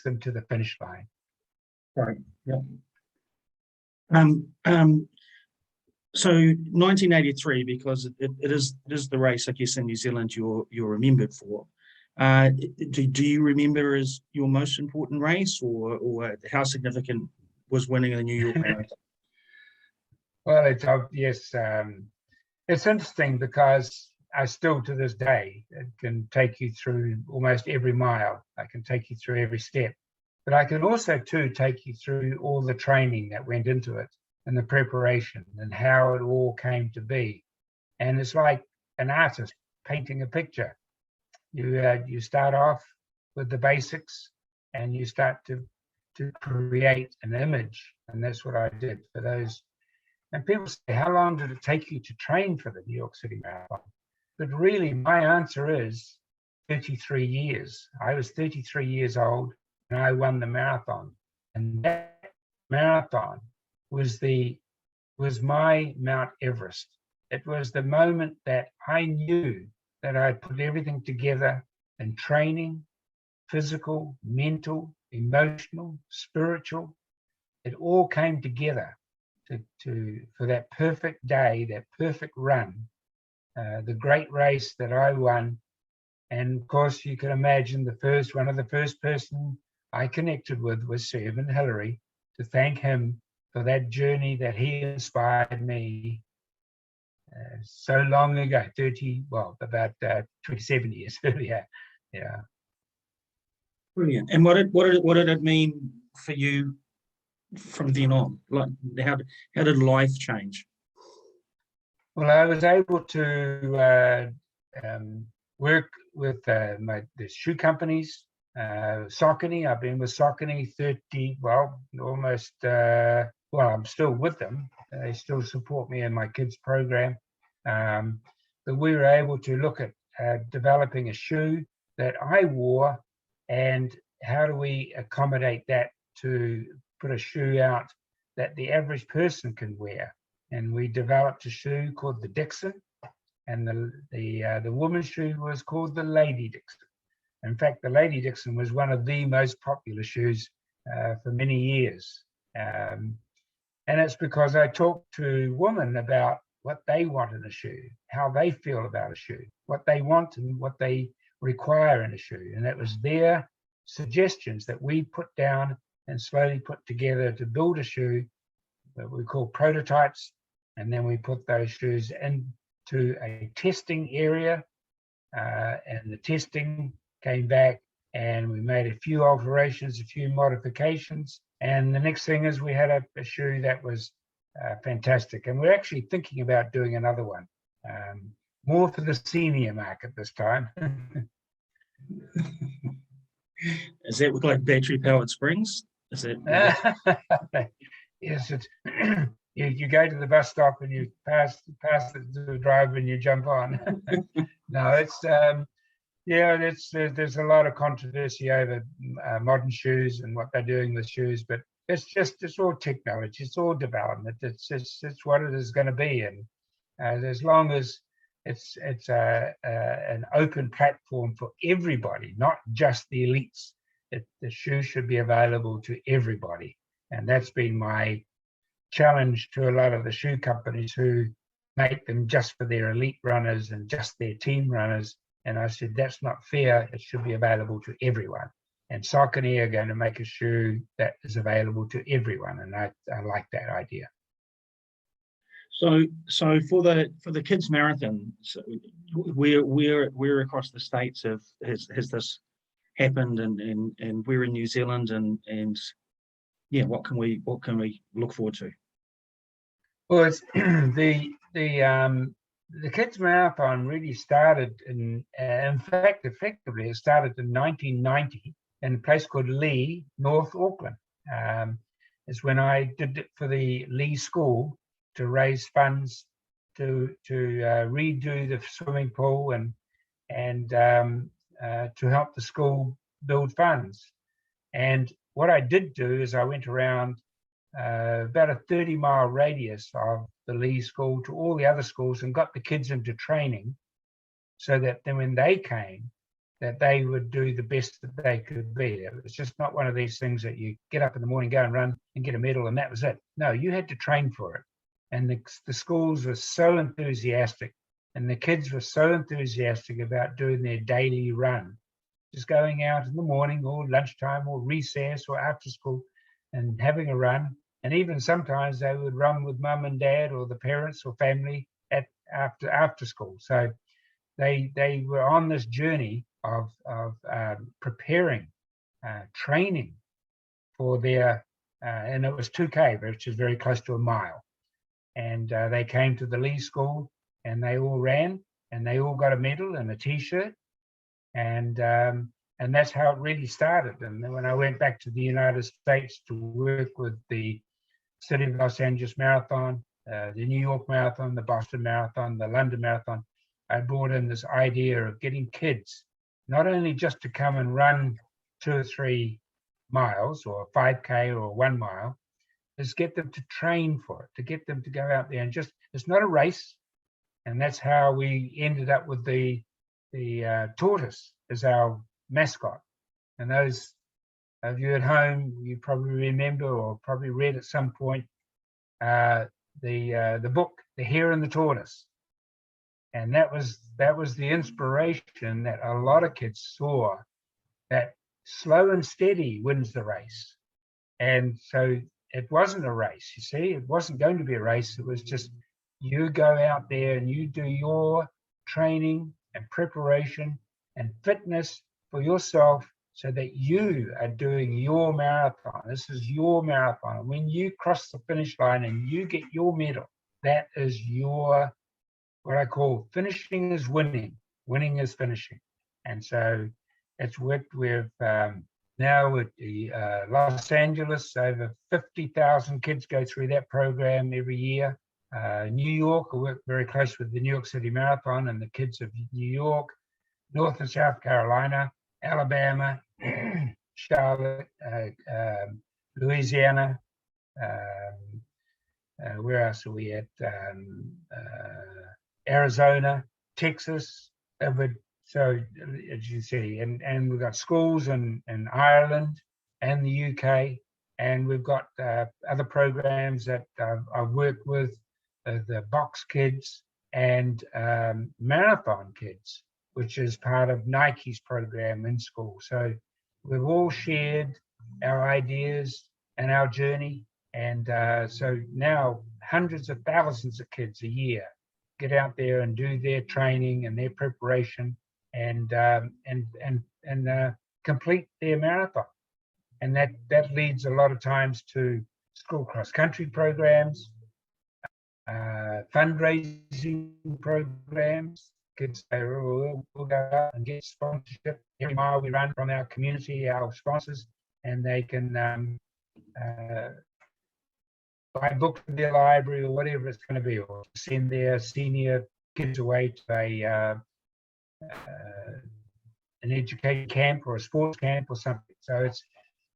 them to the finish line. Right. Yeah. So 1983, because it is the race, I guess, in New Zealand you're remembered for. Do you remember as your most important race, or how significant was winning the New York Marathon? Well, yes, it's interesting because I still, to this day, can take you through almost every mile. I can take you through every step, but I can also too take you through all the training that went into it and the preparation and how it all came to be. And it's like an artist painting a picture. You start off with the basics and you start to create an image, and that's what I did for those. And people say, how long did it take you to train for the New York City Marathon? But really, my answer is 33 years. I was 33 years old and I won the marathon. And that marathon was my Mount Everest. It was the moment that I knew that I'd put everything together in training, physical, mental, emotional, spiritual. It all came together for that perfect day, that perfect run, the great race that I won. And of course, you can imagine one of the first person I connected with was Sir Evan Hillary, to thank him for that journey that he inspired me so long ago, about 27 years earlier. Yeah. Brilliant. And what did it mean for you from then on? Like, how did life change? Well, I was able to work with the shoe companies. Saucony, I've been with Saucony 30, almost, I'm still with them. They still support me in my kids' program. But we were able to look at developing a shoe that I wore, and how do we accommodate that to put a shoe out that the average person can wear. And we developed a shoe called the Dixon, and the woman's shoe was called the Lady Dixon. In fact, the Lady Dixon was one of the most popular shoes for many years. And it's because I talked to women about what they want in a shoe, how they feel about a shoe, what they want and what they require in a shoe. And it was their suggestions that we put down and slowly put together to build a shoe that we call prototypes. And then we put those shoes into a testing area, and the testing came back and we made a few alterations, a few modifications. And the next thing is we had a shoe that was fantastic. And we're actually thinking about doing another one, more for the senior market this time. Does that look like battery-powered springs? Is it? Yes, it's you go to the bus stop and you pass the driver and you jump on. No, it's there's a lot of controversy over modern shoes and what they're doing with shoes, but it's all technology, it's all development. It's what it is going to be, and as long as it's an open platform for everybody, not just the elites. The shoe should be available to everybody, and that's been my challenge to a lot of the shoe companies who make them just for their elite runners and just their team runners. And I said, that's not fair. It should be available to everyone. And Saucony are going to make a shoe that is available to everyone, and I like that idea. So for the kids marathon, so where across the states has this happened, and we're in New Zealand, and yeah, what can we look forward to? Well, it's the kids marathon really started in fact, effectively, it started in 1990 in a place called Lee, North Auckland. It's when I did it for the Lee School to raise funds to redo the swimming pool and to help the school build funds. And what I did do is I went around about a 30-mile radius of the Lee School to all the other schools and got the kids into training, so that then when they came, that they would do the best that they could be. It was just not one of these things that you get up in the morning, go and run and get a medal, and that was it. No, you had to train for it. And the schools were so enthusiastic, and the kids were so enthusiastic about doing their daily run, just going out in the morning or lunchtime or recess or after school and having a run. And even sometimes they would run with mum and dad or the parents or family at after school. So they were on this journey of preparing, training for their, and it was 2K, which is very close to a mile. And they came to the Lee School, and they all ran, and they all got a medal and a T-shirt, and that's how it really started. And then when I went back to the United States to work with the City of Los Angeles Marathon, the New York Marathon, the Boston Marathon, the London Marathon, I brought in this idea of getting kids not only just to come and run 2 or 3 miles or 5K or 1 mile, is get them to train for it, to get them to go out there and just, it's not a race. And that's how we ended up with the tortoise as our mascot. And those of you at home, you probably remember or probably read at some point the book, The Hare and the Tortoise. And that was the inspiration that a lot of kids saw, that slow and steady wins the race. And so it wasn't a race, you see, it wasn't going to be a race. It was just, you go out there and you do your training and preparation and fitness for yourself so that you are doing your marathon. This is your marathon. When you cross the finish line and you get your medal, that is your, what I call finishing is winning. Winning is finishing. And so it's worked with now with the Los Angeles, over 50,000 kids go through that program every year. New York, I work very close with the New York City Marathon and the kids of New York, North and South Carolina, Alabama, Charlotte, Louisiana. Where else are we at? Arizona, Texas. So as you see, and we've got schools in Ireland and the UK, and we've got other programs that I've worked with, the box kids and marathon kids, which is part of Nike's program in school. So we've all shared our ideas and our journey, and so now hundreds of thousands of kids a year get out there and do their training and their preparation and complete their marathon. And that leads a lot of times to school cross-country programs, fundraising programs. Kids say, we'll go out and get sponsorship. Every mile we run from our community, our sponsors, and they can buy a book from their library or whatever it's going to be, or send their senior kids away to an education camp or a sports camp or something. So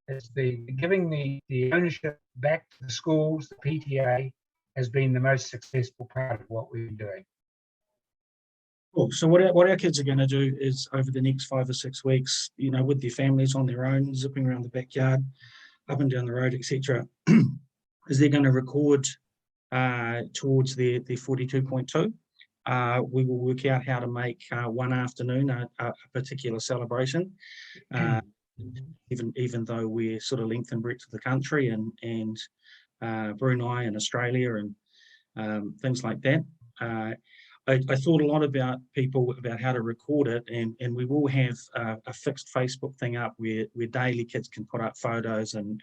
it's the giving the ownership back to the schools. The PTA has been the most successful part of what we've been doing. Cool. So what our kids are going to do is, over the next 5 or 6 weeks, with their families on their own, zipping around the backyard, up and down the road, etc., is they're going to record towards their 42.2. We will work out how to make one afternoon a particular celebration, even though we're sort of length and breadth of the country and Brunei and Australia and things like that. I thought a lot about how to record it, and we will have a fixed Facebook thing up where daily kids can put up photos and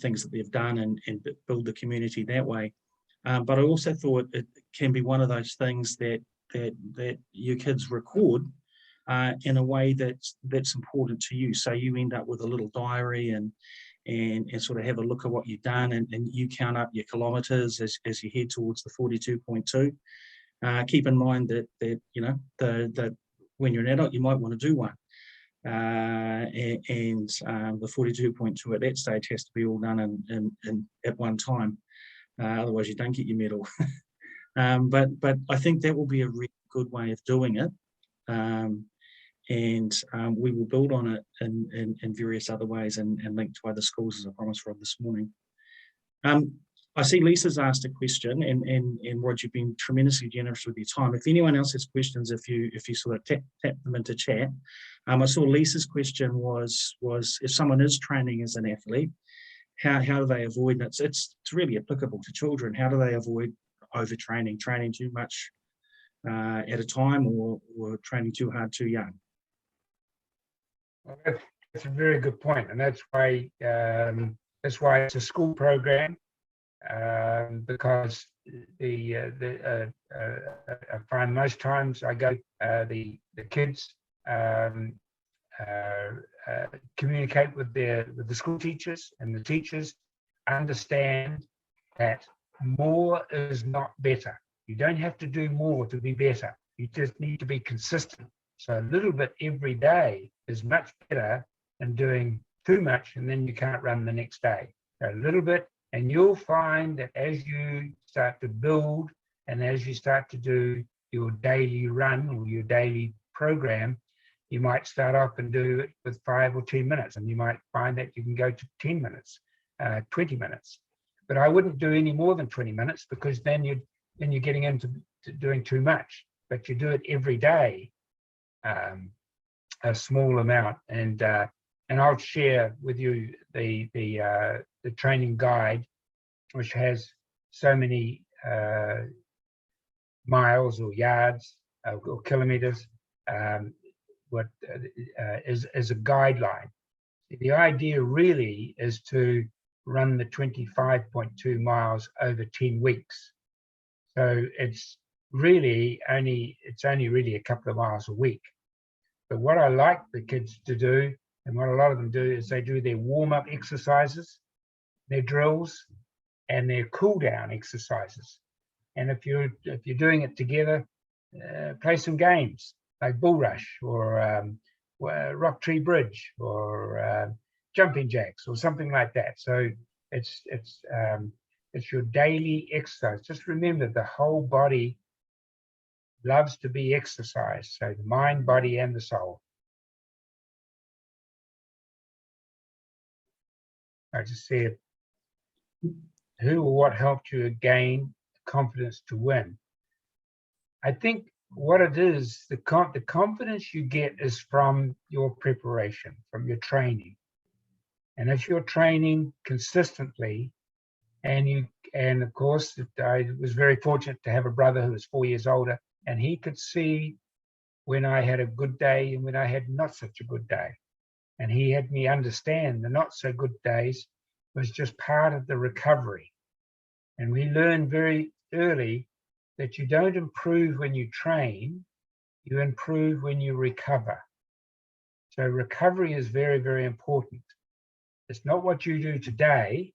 things that they've done and build the community that way. But I also thought it can be one of those things that your kids record in a way that's important to you. So you end up with a little diary and sort of have a look at what you've done, and you count up your kilometres as you head towards the 42.2. Keep in mind that when you're an adult, you might want to do one. The 42.2 at that stage has to be all done in at one time. Otherwise you don't get your medal. But I think that will be a really good way of doing it. and we will build on it in various other ways and link to other schools, as I promised Rod this morning. I see Lisa's asked a question, and Rod, you've been tremendously generous with your time. If anyone else has questions, if you sort of tap them into chat. I saw Lisa's question was if someone is training as an athlete, how do they avoid it? It's really applicable to children. How do they avoid overtraining, training too much at a time, or training too hard too young? Well, that's a very good point, and that's why it's a school program, because I find most times I go the kids communicate with the school teachers, and the teachers understand that more is not better. You don't have to do more to be better. You just need to be consistent. So a little bit every day is much better than doing too much and then you can't run the next day. So a little bit, and you'll find that as you start to build and as you start to do your daily run or your daily program, you might start off and do it with 5 or 10 minutes, and you might find that you can go to 10 minutes, 20 minutes. But I wouldn't do any more than 20 minutes, because then you're getting into doing too much. But you do it every day, a small amount, and I'll share with you the training guide, which has so many miles or yards or kilometers. What is a guideline. The idea really is to run the 25.2 miles over 10 weeks. So it's only really a couple of miles a week. But what I like the kids to do, and what a lot of them do, is they do their warm-up exercises, their drills, and their cool-down exercises. And if you're doing it together, play some games like bull rush or rock tree bridge or jumping jacks or something like that. So it's your daily exercise. Just remember, the whole body loves to be exercised. So the mind, body, and the soul. I just said, who or what helped you gain confidence to win? I think what it is, the confidence you get is from your preparation, from your training. And if you're training consistently, and of course, I was very fortunate to have a brother who was 4 years older, and he could see when I had a good day and when I had not such a good day. And he had me understand the not so good days was just part of the recovery. And we learned very early that you don't improve when you train, you improve when you recover. So recovery is very, very important. It's not what you do today,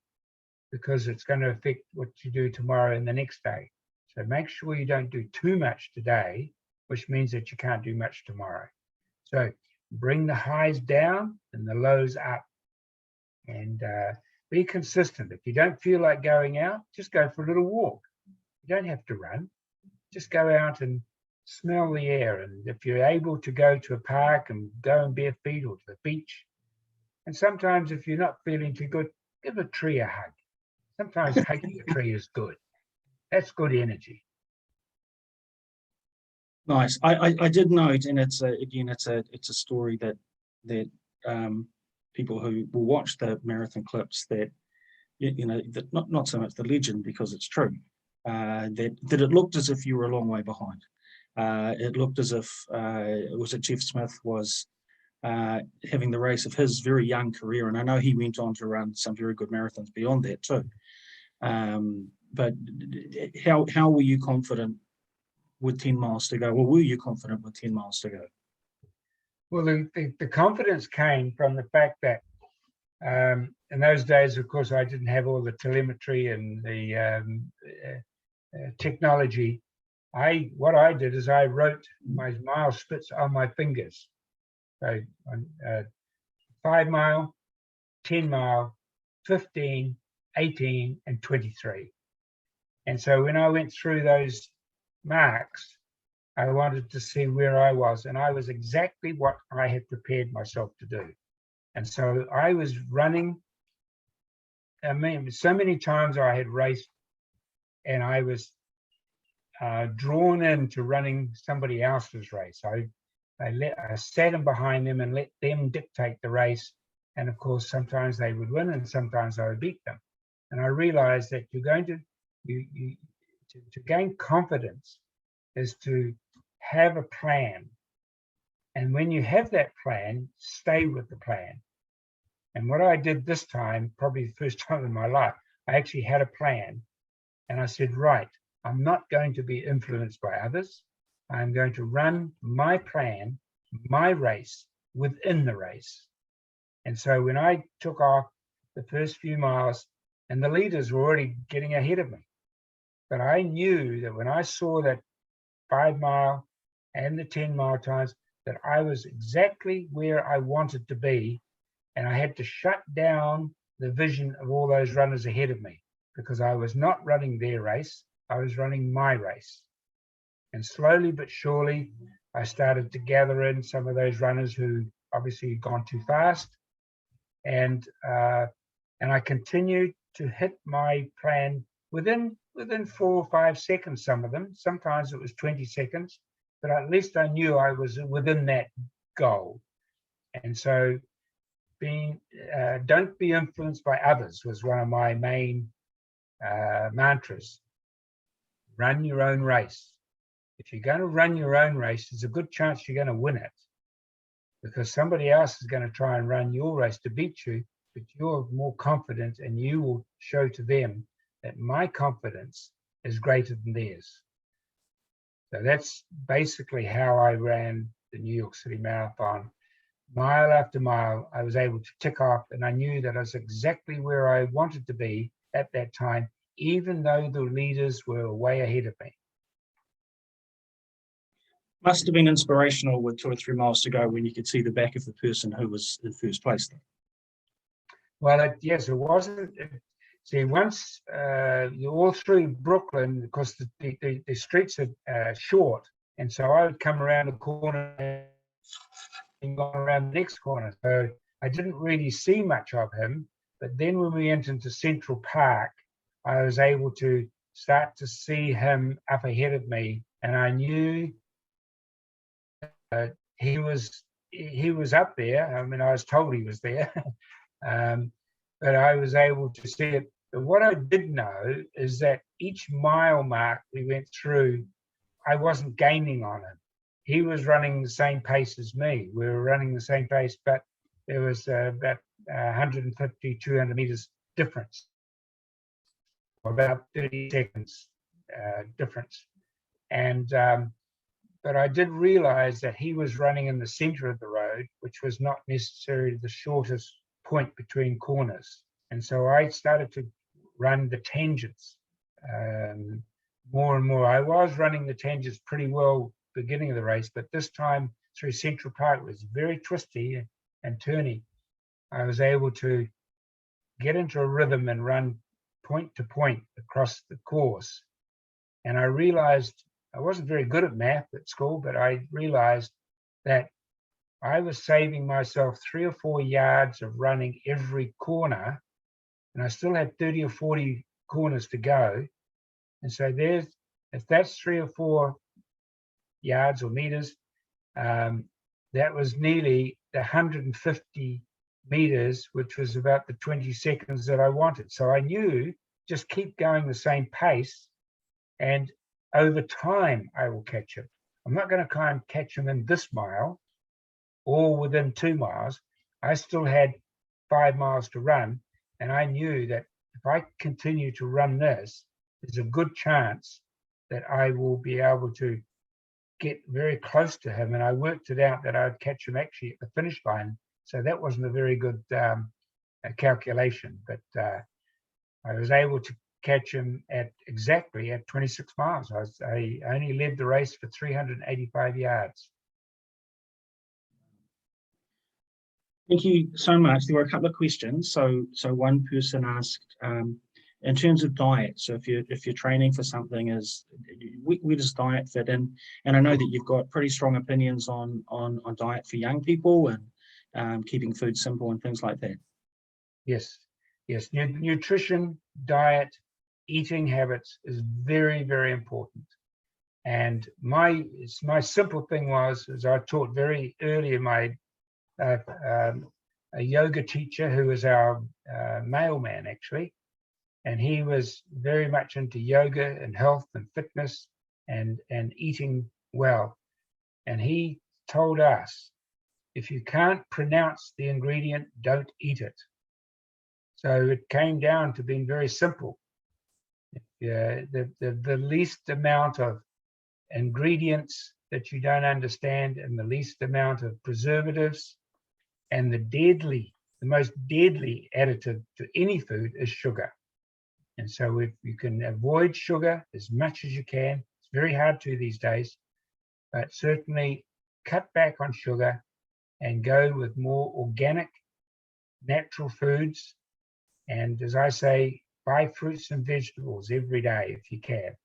because it's going to affect what you do tomorrow and the next day. So make sure you don't do too much today, which means that you can't do much tomorrow. So bring the highs down and the lows up, and be consistent. If you don't feel like going out, just go for a little walk. You don't have to run. Just go out and smell the air. And if you're able to go to a park and go in bare feet, or to the beach. And sometimes if you're not feeling too good, give a tree a hug. Sometimes hugging a tree is good. That's good energy. Nice. I did note, and it's a story that people who will watch the marathon clips, that that not so much the legend, because it's true, that it looked as if you were a long way behind. It looked as if Jeff Smith was having the race of his very young career, and I know he went on to run some very good marathons beyond that too. But how were you confident with 10 miles to go? Well, were you confident with 10 miles to go? Well, the confidence came from the fact that in those days, of course, I didn't have all the telemetry and the technology. What I did is I wrote my mile splits on my fingers. So 5 mile, 10 mile, 15, 18, and 23. And so when I went through those marks, I wanted to see where I was, and I was exactly what I had prepared myself to do. And so I was running. I mean, so many times I had raced and I was drawn into running somebody else's race. I sat in behind them and let them dictate the race. And of course, sometimes they would win and sometimes I would beat them. And I realized that you're going to, to gain confidence is to have a plan. And when you have that plan, stay with the plan. And what I did this time, probably the first time in my life, I actually had a plan. And I said, right, I'm not going to be influenced by others. I'm going to run my plan, my race within the race. And so when I took off the first few miles, and the leaders were already getting ahead of me, but I knew that when I saw that 5 mile and the 10 mile times, that I was exactly where I wanted to be. And I had to shut down the vision of all those runners ahead of me, because I was not running their race, I was running my race. And slowly but surely, I started to gather in some of those runners who obviously had gone too fast. And I continued to hit my plan within 4 or 5 seconds, some of them. Sometimes it was 20 seconds, but at least I knew I was within that goal. And so don't be influenced by others was one of my main mantras. Run your own race. If you're going to run your own race, there's a good chance you're going to win it, because somebody else is going to try and run your race to beat you, but you're more confident and you will show to them that my confidence is greater than theirs. So that's basically how I ran the New York City Marathon. Mile after mile, I was able to tick off, and I knew that I was exactly where I wanted to be at that time, even though the leaders were way ahead of me. Must have been inspirational with 2 or 3 miles to go when you could see the back of the person who was in first place. Well, yes, it wasn't. See, once you're all through Brooklyn, because the streets are short, and so I would come around the corner and go around the next corner. So I didn't really see much of him. But then when we entered into Central Park, I was able to start to see him up ahead of me, and I knew he was up there. I mean, I was told he was there, but I was able to see it. But what I did know is that each mile mark we went through, I wasn't gaining on him. He was running the same pace as me. We were running the same pace, but there was about 150, 200 meters difference, or about 30 seconds difference. And but I did realize that he was running in the center of the road, which was not necessarily the shortest point between corners. And so I started to run the tangents more and more. I was running the tangents pretty well beginning of the race, but this time through Central Park was very twisty and turny. I was able to get into a rhythm and run point to point across the course. And I realized I wasn't very good at math at school, but I realized that I was saving myself 3 or 4 yards of running every corner, and I still had 30 or 40 corners to go. And so if that's 3 or 4 yards or meters, that was nearly the 150 meters, which was about the 20 seconds that I wanted. So I knew just keep going the same pace, and over time I will catch him. I'm not going to try and catch him in this mile or within 2 miles. I still had 5 miles to run, and I knew that if I continue to run this, there's a good chance that I will be able to get very close to him. And I worked it out that I'd catch him actually at the finish line. So that wasn't a very good calculation, but I was able to catch him exactly at 26 miles. I only led the race for 385 yards. Thank you so much. There were a couple of questions. So one person asked, in terms of diet, so if you're training for something, where does diet fit in? And I know that you've got pretty strong opinions on diet for young people and keeping food simple and things like that. Yes, yes. Nutrition, diet, eating habits is very, very important. And my simple thing was, as I taught very early in my a yoga teacher who was our mailman actually, and he was very much into yoga and health and fitness and eating well. And he told us, if you can't pronounce the ingredient, don't eat it. So it came down to being very simple. Yeah, the least amount of ingredients that you don't understand and the least amount of preservatives, and the most deadly additive to any food is sugar. And so if you can avoid sugar as much as you can, it's very hard to these days, but certainly cut back on sugar and go with more organic, natural foods. And as I say, buy fruits and vegetables every day if you can.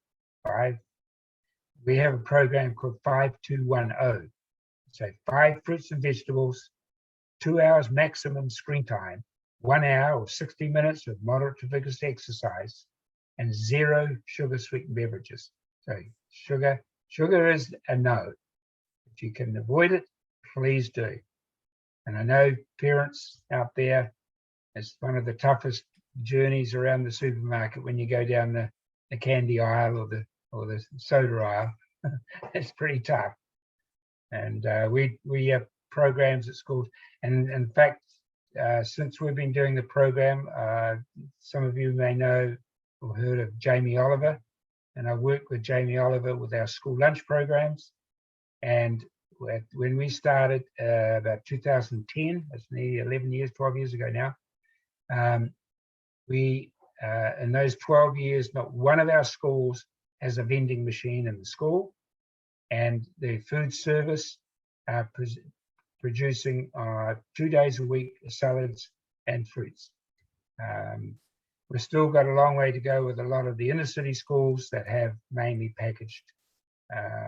We have a program called 5210. So 5 fruits and vegetables, 2 hours maximum screen time, 1 hour or 60 minutes of moderate to vigorous exercise, and 0 sugar sweetened beverages. So sugar is a no. If you can avoid it, please do. And I know parents out there, it's one of the toughest journeys around the supermarket when you go down the candy aisle or the soda aisle. It's pretty tough. And we have programs at schools. And in fact, since we've been doing the program, some of you may know or heard of Jamie Oliver. And I work with Jamie Oliver with our school lunch programs. And when we started about 2010, that's nearly 11 years, 12 years ago now, we, in those 12 years, not one of our schools has a vending machine in the school. And the food service are producing 2 days a week salads and fruits. We've still got a long way to go with a lot of the inner city schools that have mainly packaged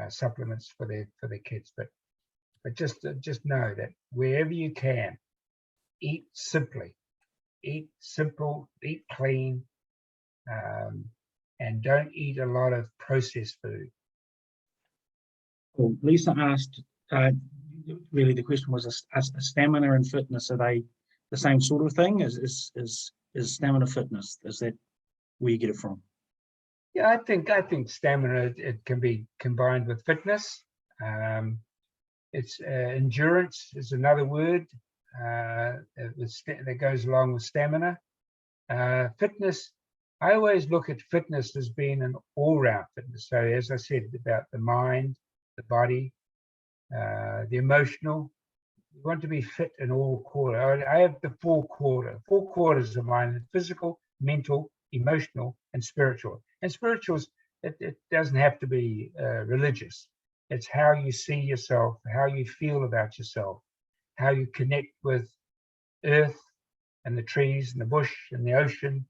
supplements for their kids. But just know that wherever you can, eat simply, eat simple, eat clean, and don't eat a lot of processed food. Well, Lisa asked, really the question was, stamina and fitness, are they the same sort of thing? Is stamina fitness, is that where you get it from? Yeah, I think stamina, it can be combined with fitness. It's endurance is another word that goes along with stamina. Fitness, I always look at fitness as being an all-round fitness. So as I said about the mind, the body, the emotional, you want to be fit in all quarters. I have the four quarters of mine: the physical, mental, emotional, and spiritual. And spirituals, it doesn't have to be religious. It's how you see yourself, how you feel about yourself, how you connect with earth and the trees and the bush and the ocean.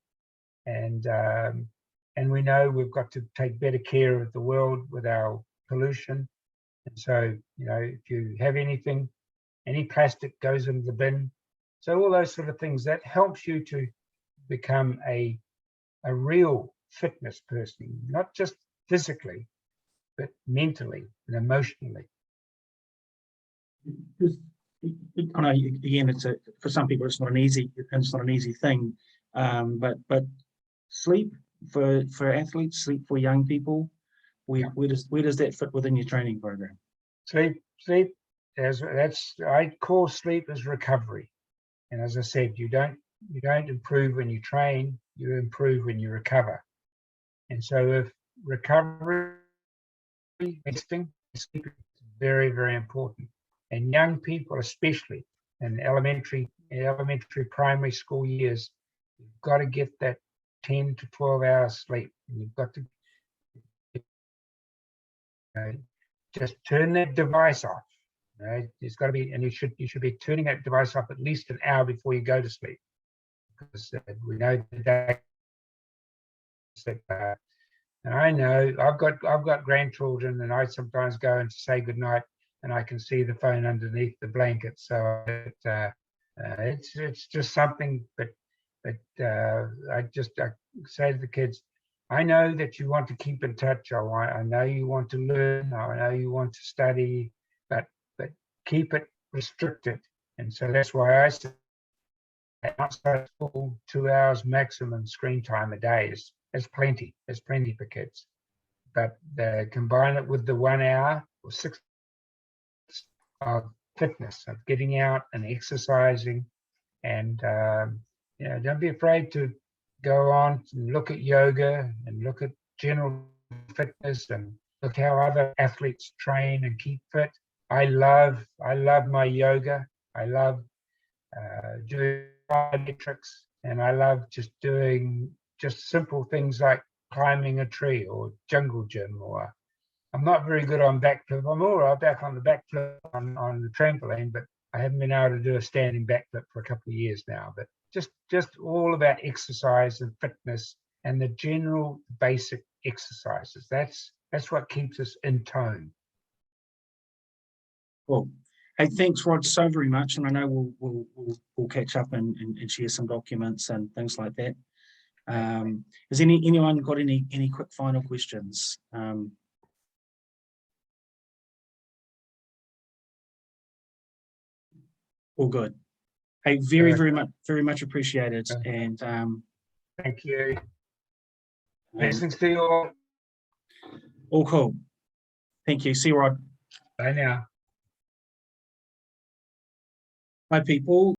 And we know we've got to take better care of the world with our pollution. And so, if you have anything, any plastic goes into the bin. So all those sort of things, that helps you to become a real fitness person, not just physically, but mentally and emotionally. I know, again, for some people it's not an easy thing, but sleep for athletes, sleep for young people, where does that fit within your training program? Sleep I call sleep as recovery. And as I said, you don't improve when you train, you improve when you recover. And so if recovery, resting, sleep is very, very important. And young people, especially in elementary, primary school years, you've got to get that 10 to 12 hours sleep. And you've got to just turn that device off. There's got to be, and you should be turning that device off at least an hour before you go to sleep, because we know that And I know I've got grandchildren, and I sometimes go and say goodnight, and I can see the phone underneath the blanket. So it's just something. But I say to the kids, I know that you want to keep in touch. I know you want to learn. I know you want to study, but keep it restricted. And so that's why I say outside school, 2 hours maximum screen time a day is plenty. It's plenty for kids. But combine it with the 1 hour or 6 of fitness, of getting out and exercising, and don't be afraid to go on and look at yoga and look at general fitness and look how other athletes train and keep fit. I love my yoga. I love doing metrics, and I love just doing just simple things like climbing a tree or jungle gym. Or I'm not very good on backflip. I'm all right back on the backflip on the trampoline, but I haven't been able to do a standing backflip for a couple of years now. But just all about exercise and fitness and the general basic exercises. That's what keeps us in tone. Cool. Hey, thanks, Rod, so very much. And I know we'll catch up and share some documents and things like that. Has anyone got any quick final questions? All good. Hey, very much appreciated. And thank you. Blessings to you all. All cool. Thank you. See you, Rod. Bye now. Hi, people.